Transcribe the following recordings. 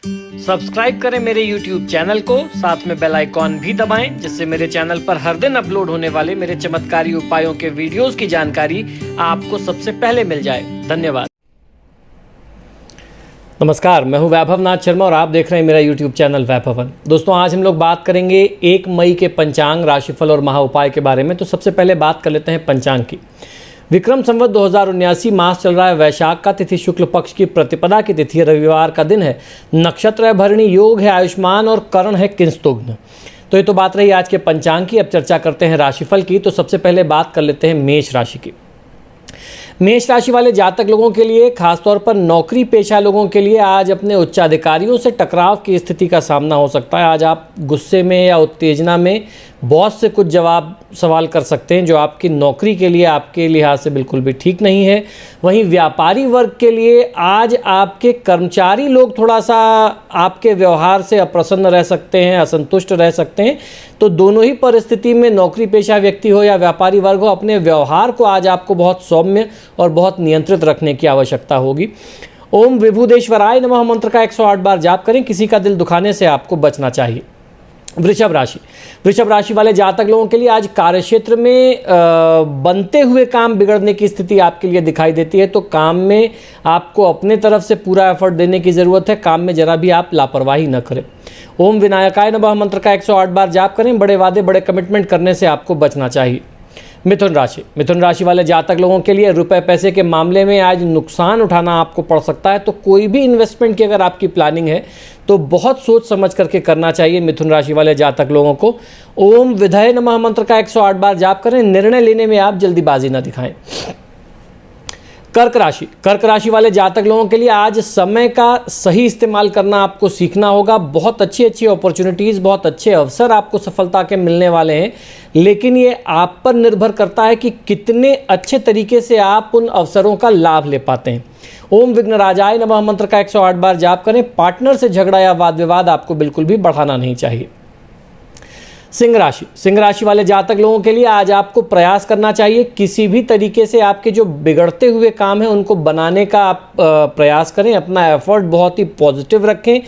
Subscribe करें मेरे YouTube channel को, साथ में बेल आइकॉन भी दबाएं, जिससे मेरे चैनल पर हर दिन अपलोड होने वाले मेरे चमत्कारी उपायों के वीडियोस की जानकारी आपको सबसे पहले मिल जाए। धन्यवाद। नमस्कार, मैं हूं वैभव नाथ शर्मा और आप देख रहे हैं मेरा YouTube चैनल वैभवन। दोस्तों, आज हम लोग बात करेंगे 1 मई के पंचांग, राशिफल और महा उपाय के बारे में। तो सबसे पहले बात कर लेते हैं पंचांग की। विक्रम संवत 2079 मास चल रहा है वैशाख का, तिथि शुक्ल पक्ष की प्रतिपदा की तिथि है, रविवार का दिन है, नक्षत्र है भरणी, योग है आयुष्मान और करण है किंस्तुग्न। तो ये तो बात रही आज के पंचांग की। अब चर्चा करते हैं राशिफल की। तो सबसे पहले बात कर लेते हैं मेष राशि की। मेष राशि वाले जातक लोगों के लिए, खासतौर पर नौकरी पेशा लोगों के लिए, आज अपने उच्चाधिकारियों से टकराव की स्थिति का सामना हो सकता है। आज आप गुस्से में या उत्तेजना में बॉस से कुछ जवाब सवाल कर सकते हैं, जो आपकी नौकरी के लिए आपके लिहाज से बिल्कुल भी ठीक नहीं है। वहीं व्यापारी वर्ग के लिए आज आपके कर्मचारी लोग थोड़ा सा आपके व्यवहार से अप्रसन्न रह सकते हैं, असंतुष्ट रह सकते हैं। तो दोनों ही परिस्थिति में, नौकरी पेशा व्यक्ति हो या व्यापारी वर्ग हो, अपने व्यवहार को आज आपको बहुत सौम्य और बहुत नियंत्रित रखने की आवश्यकता होगी। ओम विभुदेश्वराय नमः मंत्र का 108 बार जाप करें। किसी का दिल दुखाने से आपको बचना चाहिए। वृषभ राशि वाले जातक लोगों के लिए आज कार्यक्षेत्र में बनते हुए काम बिगड़ने की स्थिति आपके लिए दिखाई देती है। तो काम में आपको अपने तरफ से पूरा एफर्ट देने की ज़रूरत है। काम में जरा भी आप लापरवाही न करें। ओम विनायकाय नमः मंत्र का 108 बार जाप करें। बड़े वादे, बड़े कमिटमेंट करने से आपको बचना चाहिए। मिथुन राशि वाले जातक लोगों के लिए रुपए पैसे के मामले में आज नुकसान उठाना आपको पड़ सकता है। तो कोई भी इन्वेस्टमेंट की अगर आपकी प्लानिंग है तो बहुत सोच समझ करके करना चाहिए राशि वाले जातक लोगों को। ओम विधय नमः मंत्र का 108 बार जाप करें। निर्णय लेने में आप जल्दीबाजी न दिखाएं। कर्क राशि वाले जातक लोगों के लिए आज समय का सही इस्तेमाल करना आपको सीखना होगा। बहुत अच्छी अपॉर्चुनिटीज़, बहुत अच्छे अवसर आपको सफलता के मिलने वाले हैं, लेकिन ये आप पर निर्भर करता है कि कितने अच्छे तरीके से आप उन अवसरों का लाभ ले पाते हैं। ओम विघ्नराजाय नमः मंत्र का 108 बार जाप करें। पार्टनर से झगड़ा या वाद विवाद आपको बिल्कुल भी बढ़ाना नहीं चाहिए। सिंह राशि वाले जातक लोगों के लिए आज आपको प्रयास करना चाहिए, किसी भी तरीके से आपके जो बिगड़ते हुए काम हैं उनको बनाने का आप प्रयास करें। अपना एफर्ट बहुत ही पॉजिटिव रखें।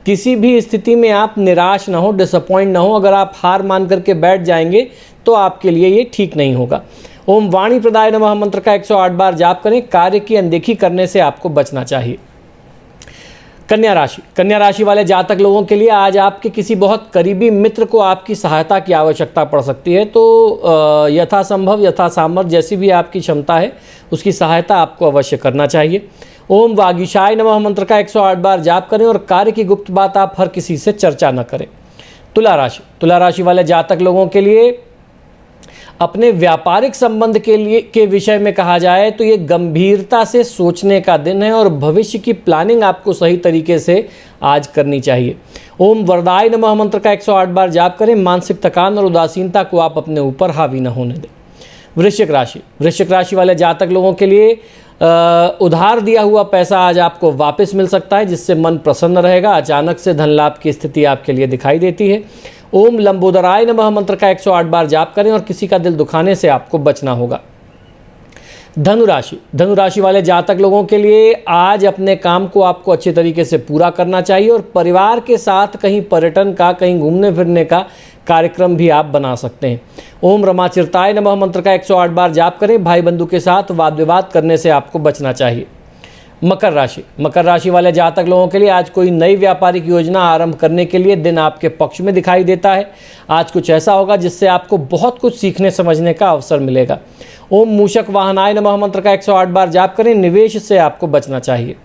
किसी भी स्थिति में आप निराश ना हो, डिसअपॉइंट ना हो। अगर आप हार मान करके बैठ जाएंगे तो आपके लिए ये ठीक नहीं होगा। ओम वाणी प्रदाय नमः मंत्र का 108 बार जाप करें। कार्य की अनदेखी करने से आपको बचना चाहिए। कन्या राशि वाले जातक लोगों के लिए आज आपके किसी बहुत करीबी मित्र को आपकी सहायता की आवश्यकता पड़ सकती है। तो यथासंभव, यथासामर्थ्य, जैसी भी आपकी क्षमता है उसकी सहायता आपको अवश्य करना चाहिए। ओम वागीशाय नमः मंत्र का 108 बार जाप करें और कार्य की गुप्त बात आप हर किसी से चर्चा न करें। तुला राशि वाले जातक लोगों के लिए अपने व्यापारिक संबंध के विषय में कहा जाए तो ये गंभीरता से सोचने का दिन है और भविष्य की प्लानिंग आपको सही तरीके से आज करनी चाहिए। ओम वरदाय नमः मंत्र का 108 बार जाप करें। मानसिक थकान और उदासीनता को आप अपने ऊपर हावी न होने दें। वृश्चिक राशि वाले जातक लोगों के लिए उधार दिया हुआ पैसा आज आपको वापस मिल सकता है, जिससे मन प्रसन्न रहेगा। अचानक से धन लाभ की स्थिति आपके लिए दिखाई देती है। ओम लंबोदराय नमः मंत्र का 108 बार जाप करें और किसी का दिल दुखाने से आपको बचना होगा। धनु राशि वाले जातक लोगों के लिए आज अपने काम को आपको अच्छे तरीके से पूरा करना चाहिए और परिवार के साथ कहीं पर्यटन का, कहीं घूमने फिरने का कार्यक्रम भी आप बना सकते हैं। ओम रमाचिरताय नमः मंत्र का 108 बार जाप करें। भाई बंधु के साथ वाद विवाद करने से आपको बचना चाहिए। मकर राशि वाले जातक लोगों के लिए आज कोई नई व्यापारिक योजना आरंभ करने के लिए दिन आपके पक्ष में दिखाई देता है। आज कुछ ऐसा होगा जिससे आपको बहुत कुछ सीखने समझने का अवसर मिलेगा। ओम मूषक वाहनाय नमः मंत्र का 108 बार जाप करें। निवेश से आपको बचना चाहिए।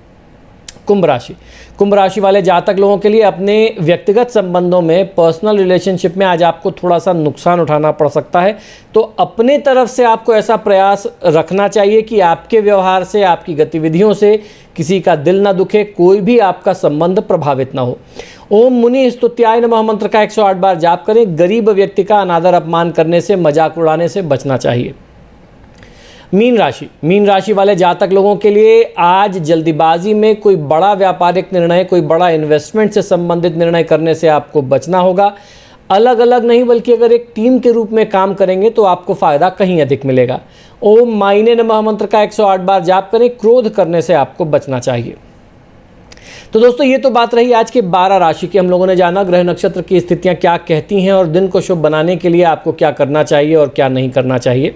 कुंभ राशि वाले जातक लोगों के लिए अपने व्यक्तिगत संबंधों में, पर्सनल रिलेशनशिप में आज आपको थोड़ा सा नुकसान उठाना पड़ सकता है। तो अपने तरफ से आपको ऐसा प्रयास रखना चाहिए कि आपके व्यवहार से, आपकी गतिविधियों से किसी का दिल ना दुखे, कोई भी आपका संबंध प्रभावित ना हो। ओम मुनि स्तुत्याय नमः मंत्र का 108 बार जाप करें। गरीब व्यक्ति का अनादर अपमान करने से, मजाक उड़ाने से बचना चाहिए। मीन राशि वाले जातक लोगों के लिए आज जल्दीबाजी में कोई बड़ा व्यापारिक निर्णय, कोई बड़ा इन्वेस्टमेंट से संबंधित निर्णय करने से आपको बचना होगा। अलग अलग नहीं बल्कि अगर एक टीम के रूप में काम करेंगे तो आपको फायदा कहीं अधिक मिलेगा। ओम माइने नमः मंत्र का 108 बार जाप करें। क्रोध करने से आपको बचना चाहिए। तो दोस्तों ये तो बात रही आज के 12 राशि की। हम लोगों ने जाना ग्रह नक्षत्र की स्थितियां क्या कहती हैं और दिन को शुभ बनाने के लिए आपको क्या करना चाहिए और क्या नहीं करना चाहिए।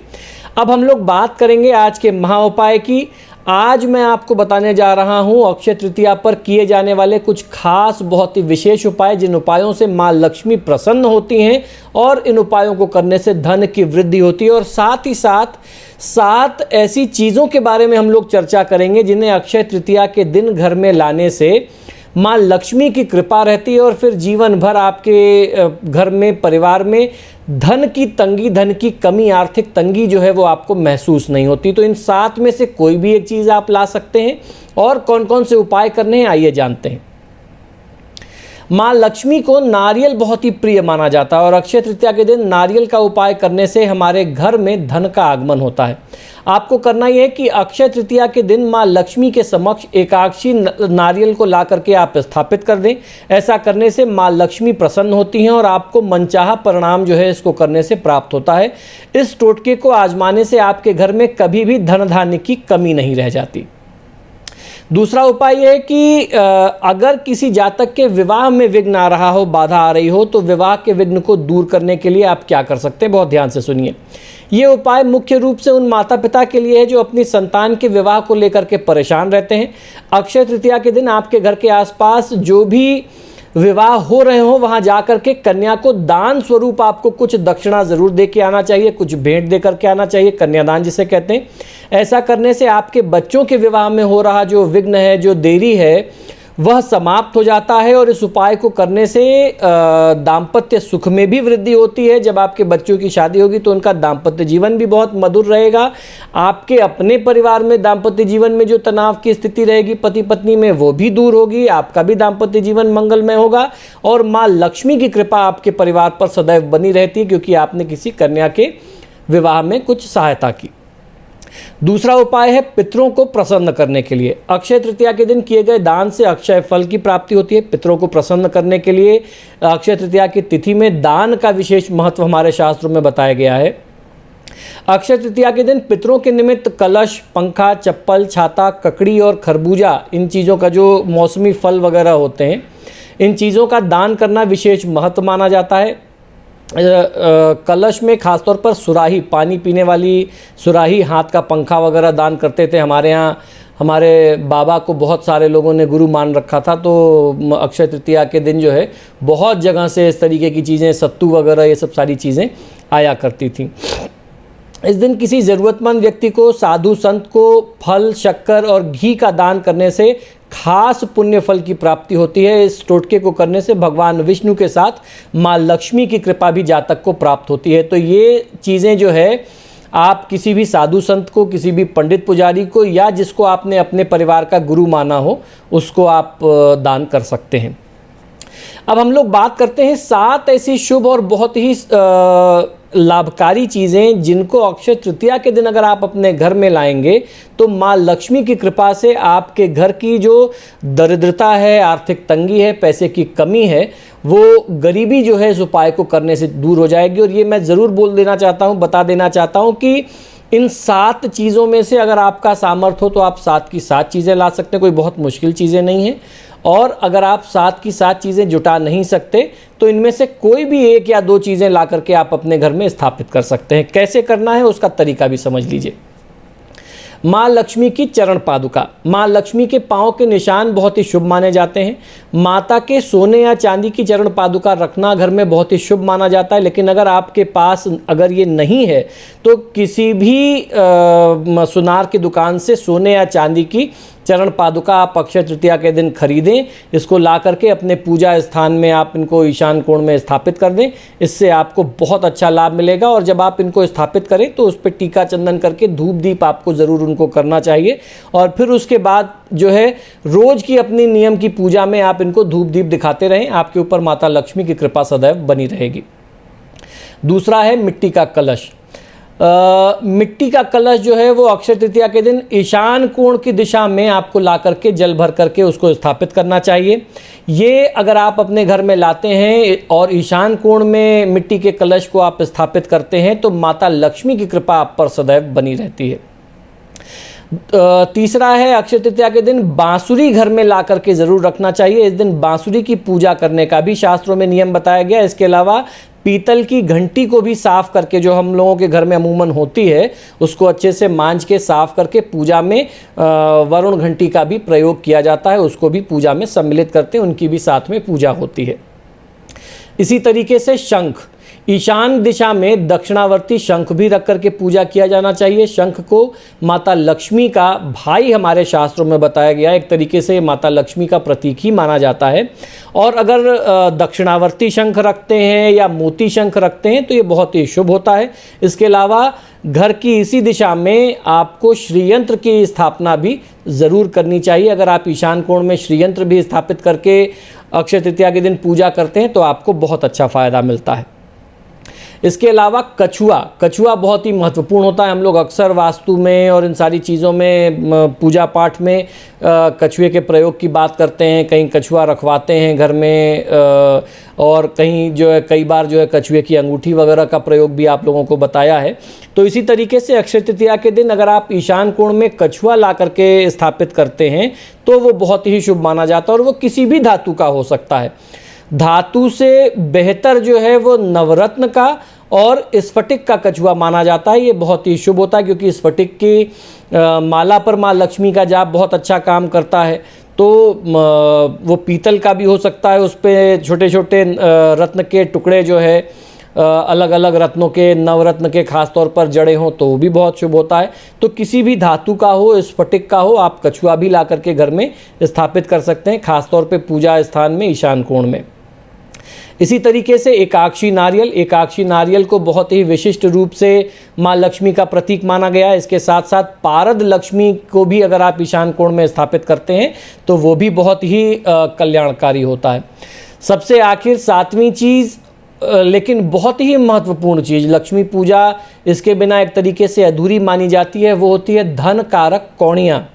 अब हम लोग बात करेंगे आज के महा उपाय की। आज मैं आपको बताने जा रहा हूं अक्षय तृतीया पर किए जाने वाले कुछ खास बहुत ही विशेष उपाय, जिन उपायों से माँ लक्ष्मी प्रसन्न होती हैं और इन उपायों को करने से धन की वृद्धि होती है। और साथ ही साथ 7 ऐसी चीज़ों के बारे में हम लोग चर्चा करेंगे जिन्हें अक्षय तृतीया के दिन घर में लाने से माँ लक्ष्मी की कृपा रहती है और फिर जीवन भर आपके घर में, परिवार में धन की तंगी, धन की कमी, आर्थिक तंगी जो है वो आपको महसूस नहीं होती। तो इन 7 में से कोई भी एक चीज़ आप ला सकते हैं। और कौन कौन से उपाय करने हैं आइए जानते हैं। माँ लक्ष्मी को नारियल बहुत ही प्रिय माना जाता है और अक्षय तृतीया के दिन नारियल का उपाय करने से हमारे घर में धन का आगमन होता है। आपको करना यह है कि अक्षय तृतीया के दिन माँ लक्ष्मी के समक्ष एकादशी नारियल को ला करके आप स्थापित कर दें। ऐसा करने से माँ लक्ष्मी प्रसन्न होती हैं और आपको मनचाहा परिणाम जो है इसको करने से प्राप्त होता है। इस टोटके को आजमाने से आपके घर में कभी भी धन धान्य की कमी नहीं रह जाती। दूसरा उपाय यह है कि अगर किसी जातक के विवाह में विघ्न आ रहा हो, बाधा आ रही हो, तो विवाह के विघ्न को दूर करने के लिए आप क्या कर सकते हैं, बहुत ध्यान से सुनिए। ये उपाय मुख्य रूप से उन माता पिता के लिए है जो अपनी संतान के विवाह को लेकर के परेशान रहते हैं। अक्षय तृतीया के दिन आपके घर के आसपास जो भी विवाह हो रहे हो वहां जाकर के कन्या को दान स्वरूप आपको कुछ दक्षिणा जरूर दे के आना चाहिए, कुछ भेंट दे करके आना चाहिए, कन्यादान जिसे कहते हैं। ऐसा करने से आपके बच्चों के विवाह में हो रहा जो विघ्न है, जो देरी है, वह समाप्त हो जाता है। और इस उपाय को करने से दाम्पत्य सुख में भी वृद्धि होती है। जब आपके बच्चों की शादी होगी तो उनका दाम्पत्य जीवन भी बहुत मधुर रहेगा। आपके अपने परिवार में दाम्पत्य जीवन में जो तनाव की स्थिति रहेगी पति पत्नी में, वो भी दूर होगी। आपका भी दाम्पत्य जीवन मंगलमय होगा और माँ लक्ष्मी की कृपा आपके परिवार पर सदैव बनी रहती है क्योंकि आपने किसी कन्या के विवाह में कुछ सहायता की। दूसरा उपाय है पितरों को प्रसन्न करने के लिए। अक्षय तृतीया के दिन किए गए दान से अक्षय फल की प्राप्ति होती है। पितरों को प्रसन्न करने के लिए अक्षय तृतीया की तिथि में दान का विशेष महत्व हमारे शास्त्रों में बताया गया है। अक्षय तृतीया के दिन पितरों के निमित्त कलश, पंखा, चप्पल, छाता, ककड़ी और खरबूजा, इन चीज़ों का जो मौसमी फल वगैरह होते हैं, इन चीज़ों का दान करना विशेष महत्व माना जाता है। कलश में खासतौर पर सुराही, पानी पीने वाली सुराही, हाथ का पंखा वगैरह दान करते थे। हमारे यहाँ हमारे बाबा को बहुत सारे लोगों ने गुरु मान रखा था, तो अक्षय तृतीया के दिन जो है बहुत जगह से इस तरीके की चीज़ें, सत्तू वगैरह, ये सब सारी चीज़ें आया करती थी। इस दिन किसी ज़रूरतमंद व्यक्ति को, साधु संत को फल, शक्कर और घी का दान करने से खास पुण्य फल की प्राप्ति होती है। इस टोटके को करने से भगवान विष्णु के साथ माँ लक्ष्मी की कृपा भी जातक को प्राप्त होती है। तो ये चीज़ें जो है आप किसी भी साधु संत को, किसी भी पंडित पुजारी को, या जिसको आपने अपने परिवार का गुरु माना हो, उसको आप दान कर सकते हैं। अब हम लोग बात करते हैं 7 ऐसी शुभ और बहुत ही लाभकारी चीज़ें जिनको अक्षय तृतीया के दिन अगर आप अपने घर में लाएंगे तो माँ लक्ष्मी की कृपा से आपके घर की जो दरिद्रता है, आर्थिक तंगी है, पैसे की कमी है, वो गरीबी जो है इस उपाय को करने से दूर हो जाएगी। और ये मैं ज़रूर बोल देना चाहता हूँ, बता देना चाहता हूँ कि इन 7 चीज़ों में से अगर आपका सामर्थ्य हो तो आप 7 की 7 चीज़ें ला सकते हैं। कोई बहुत मुश्किल चीज़ें नहीं हैं। और अगर आप 7 की 7 चीज़ें जुटा नहीं सकते तो इनमें से कोई भी 1 या 2 चीज़ें ला करके आप अपने घर में स्थापित कर सकते हैं। कैसे करना है उसका तरीका भी समझ लीजिए। माँ लक्ष्मी की चरण पादुका। माँ लक्ष्मी के पाँव के निशान बहुत ही शुभ माने जाते हैं। माता के सोने या चांदी की चरण पादुका रखना घर में बहुत ही शुभ माना जाता है। लेकिन अगर आपके पास अगर ये नहीं है तो किसी भी सुनार की दुकान से सोने या चांदी की चरण पादुका आप अक्षय तृतीया के दिन खरीदें। इसको ला करके अपने पूजा स्थान में आप इनको ईशान कोण में स्थापित कर दें। इससे आपको बहुत अच्छा लाभ मिलेगा। और जब आप इनको स्थापित करें तो उस पर टीका चंदन करके धूप दीप आपको ज़रूर उनको करना चाहिए। और फिर उसके बाद जो है रोज़ की अपनी नियम की पूजा में आप इनको धूप दीप दिखाते रहें। आपके ऊपर माता लक्ष्मी की कृपा सदैव बनी रहेगी। दूसरा है मिट्टी का कलश। मिट्टी का कलश जो है वो अक्षय तृतीया के दिन ईशान कोण की दिशा में आपको ला करके जल भर करके उसको स्थापित करना चाहिए। ये अगर आप अपने घर में लाते हैं और ईशान कोण में मिट्टी के कलश को आप स्थापित करते हैं तो माता लक्ष्मी की कृपा आप पर सदैव बनी रहती है। तीसरा है अक्षय तृतीया के दिन बांसुरी घर में ला करके ज़रूर रखना चाहिए। इस दिन बांसुरी की पूजा करने का भी शास्त्रों में नियम बताया गया। इसके अलावा पीतल की घंटी को भी साफ करके, जो हम लोगों के घर में अमूमन होती है, उसको अच्छे से मांज के साफ करके पूजा में वरुण घंटी का भी प्रयोग किया जाता है, उसको भी पूजा में सम्मिलित करते हैं, उनकी भी साथ में पूजा होती है। इसी तरीके से शंख, ईशान दिशा में दक्षिणावर्ती शंख भी रख करके पूजा किया जाना चाहिए। शंख को माता लक्ष्मी का भाई हमारे शास्त्रों में बताया गया है, एक तरीके से माता लक्ष्मी का प्रतीक ही माना जाता है। और अगर दक्षिणावर्ती शंख रखते हैं या मोती शंख रखते हैं तो ये बहुत ही शुभ होता है। इसके अलावा घर की इसी दिशा में आपको श्रीयंत्र की स्थापना भी ज़रूर करनी चाहिए। अगर आप ईशान कोण में श्रीयंत्र भी स्थापित करके अक्षय तृतीया के दिन पूजा करते हैं तो आपको बहुत अच्छा फ़ायदा मिलता है। इसके अलावा कछुआ बहुत ही महत्वपूर्ण होता है। हम लोग अक्सर वास्तु में और इन सारी चीज़ों में, पूजा पाठ में कछुए के प्रयोग की बात करते हैं। कहीं कछुआ रखवाते हैं घर में, और कहीं जो है कई बार जो है कछुए की अंगूठी वगैरह का प्रयोग भी आप लोगों को बताया है। तो इसी तरीके से अक्षय तृतीया के दिन अगर आप ईशान कोण में कछुआ ला करके स्थापित करते हैं तो वो बहुत ही शुभ माना जाता है, और वो किसी भी धातु का हो सकता है। धातु से बेहतर जो है वो नवरत्न का और स्फटिक का कछुआ माना जाता है। ये बहुत ही शुभ होता है क्योंकि स्फटिक की माला पर माँ लक्ष्मी का जाप बहुत अच्छा काम करता है। तो वो पीतल का भी हो सकता है, उस पर छोटे छोटे रत्न के टुकड़े जो है अलग अलग रत्नों के, नवरत्न के खास तौर पर जड़े हों तो वो भी बहुत शुभ होता है। तो किसी भी धातु का हो, स्फटिक का हो, आप कछुआ भी ला करके घर में स्थापित कर सकते हैं, खास तौर पे पूजा स्थान में ईशान कोण में। इसी तरीके से एकाक्षी नारियल को बहुत ही विशिष्ट रूप से माँ लक्ष्मी का प्रतीक माना गया है। इसके साथ साथ पारद लक्ष्मी को भी अगर आप ईशान कोण में स्थापित करते हैं तो वो भी बहुत ही कल्याणकारी होता है। सबसे आखिर सातवीं चीज़, लेकिन बहुत ही महत्वपूर्ण चीज़, लक्ष्मी पूजा इसके बिना एक तरीके से अधूरी मानी जाती है, वो होती है धन कारक कौड़ियाँ।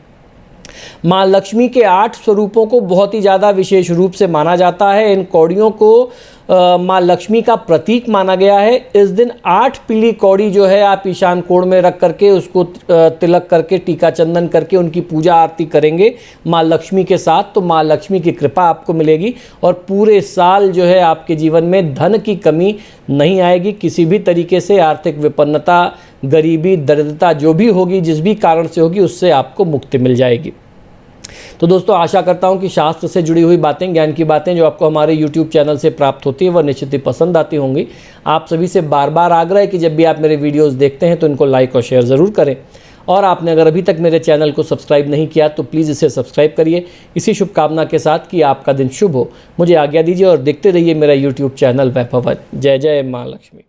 माँ लक्ष्मी के 8 स्वरूपों को बहुत ही ज़्यादा विशेष रूप से माना जाता है। इन कौड़ियों को माँ लक्ष्मी का प्रतीक माना गया है। इस दिन 8 पीली कौड़ी जो है आप ईशान कोण में रख करके उसको तिलक करके टीका चंदन करके उनकी पूजा आरती करेंगे माँ लक्ष्मी के साथ, तो माँ लक्ष्मी की कृपा आपको मिलेगी और पूरे साल जो है आपके जीवन में धन की कमी नहीं आएगी। किसी भी तरीके से आर्थिक विपन्नता, गरीबी, दरिद्रता जो भी होगी, जिस भी कारण से होगी, उससे आपको मुक्ति मिल जाएगी। तो दोस्तों, आशा करता हूं कि शास्त्र से जुड़ी हुई बातें, ज्ञान की बातें जो आपको हमारे YouTube चैनल से प्राप्त होती है वह निश्चित ही पसंद आती होंगी। आप सभी से बार बार आग्रह है कि जब भी आप मेरे वीडियोस देखते हैं तो इनको लाइक और शेयर ज़रूर करें, और आपने अगर अभी तक मेरे चैनल को सब्सक्राइब नहीं किया तो प्लीज़ इसे सब्सक्राइब करिए। इसी शुभकामना के साथ कि आपका दिन शुभ हो, मुझे आज्ञा दीजिए और देखते रहिए मेरा YouTube चैनल वैभवन। जय जय माँ लक्ष्मी।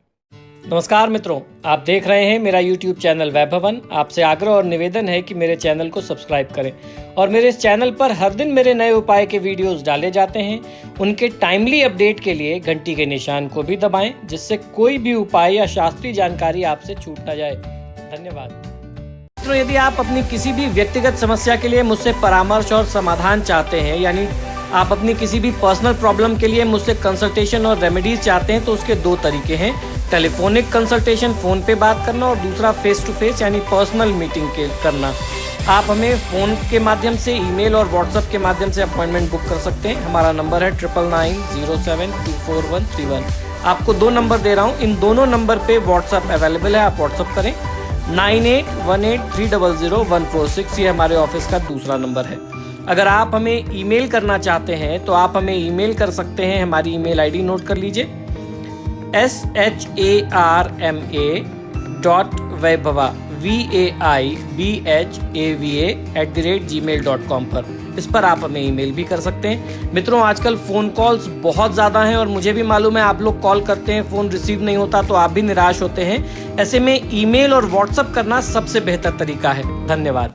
नमस्कार मित्रों, आप देख रहे हैं मेरा YouTube चैनल वैभवन। आपसे आग्रह और निवेदन है कि मेरे चैनल को सब्सक्राइब करें, और मेरे इस चैनल पर हर दिन मेरे नए उपाय के वीडियोस डाले जाते हैं। उनके टाइमली अपडेट के लिए घंटी के निशान को भी दबाएं, जिससे कोई भी उपाय या शास्त्रीय जानकारी आपसे छूट न जाए। धन्यवाद मित्रों। यदि आप अपनी किसी भी व्यक्तिगत समस्या के लिए मुझसे परामर्श और समाधान चाहते हैं, यानी आप अपनी किसी भी पर्सनल प्रॉब्लम के लिए मुझसे कंसल्टेशन और रेमेडीज चाहते हैं, तो उसके 2 तरीके हैं। टेलीफोनिक कंसल्टेशन, फ़ोन पे बात करना, और दूसरा फेस टू फेस यानी पर्सनल मीटिंग करना। आप हमें फ़ोन के माध्यम से, ईमेल और व्हाट्सएप के माध्यम से अपॉइंटमेंट बुक कर सकते हैं। हमारा नंबर है 9990724131। आपको 2 नंबर दे रहा हूँ, इन दोनों नंबर पे व्हाट्सएप अवेलेबल है, आप व्हाट्सएप करें। 9818300146 ये हमारे ऑफिस का दूसरा नंबर है। अगर आप हमें ईमेल करना चाहते हैं तो आप हमें ईमेल कर सकते हैं। हमारी ईमेल आईडी नोट कर लीजिए, sharma.vaibhava vaibhava@gmail.com पर, इस पर आप हमें ईमेल भी कर सकते हैं। मित्रों, आजकल फ़ोन कॉल्स बहुत ज़्यादा हैं और मुझे भी मालूम है आप लोग कॉल करते हैं, फ़ोन रिसीव नहीं होता तो आप भी निराश होते हैं। ऐसे में ईमेल और व्हाट्सएप करना सबसे बेहतर तरीका है। धन्यवाद।